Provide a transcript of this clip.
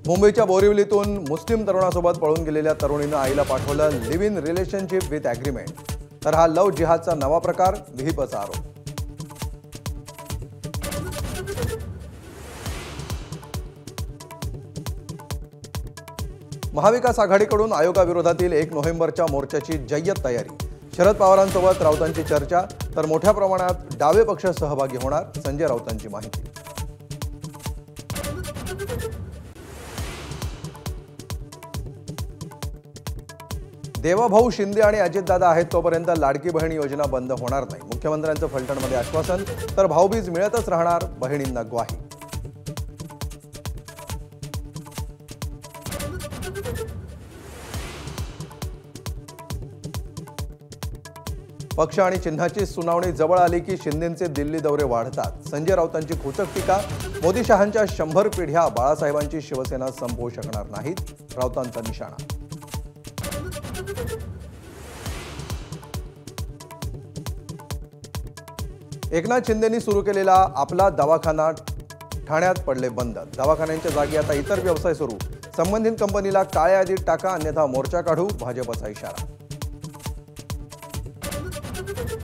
मुंबईच्या बोरिवलीतून मुस्लिम तरुणासोबत पळून गेलेल्या तरुणीनं आईला पाठवलं live in relationship with agreement. तर हा लव्ह जिहादचा नवा प्रकार, विहिपचा आरोप। महाविकास आघाडीकडून आयोगाविरोधातील 1 नोव्हेंबरच्या मोर्चाची जय्यत तयारी। शरद पवारांसोबत राऊतांची चर्चा, तर मोठ्या प्रमाणात डावे पक्ष सहभागी होणार, संजय राऊतांची माहिती। देवाभाऊ शिंदे आणि अजितदादा आहेत तोपर्यंत लाडकी बहीण योजना बंद होणार नाही, मुख्यमंत्र्यांचं फलटणमध्ये आश्वासन। तर भाऊबीज मिळतच राहणार, बहिणींना ग्वाही। पक्ष आणि चिन्हाची सुनावणी जवळ आली की शिंदेंचे दिल्ली दौरे वाढतात, संजय राऊतांची खोचक टीका। मोदी शहांच्या 100 पिढ्या बाळासाहेबांची शिवसेना संपवू शकणार नाहीत, राऊतांचा निशाणा। एकनाथ शिंदेंनी सुरू केलेला आपला दवाखाना ठाण्यात पडले बंद। दवाखान्यांच्या जागी आता इतर व्यवसाय सुरू, संबंधित कंपनीला काळ्या यादीत टाका अन्यथा मोर्चा काढू, भाजपचा इशारा।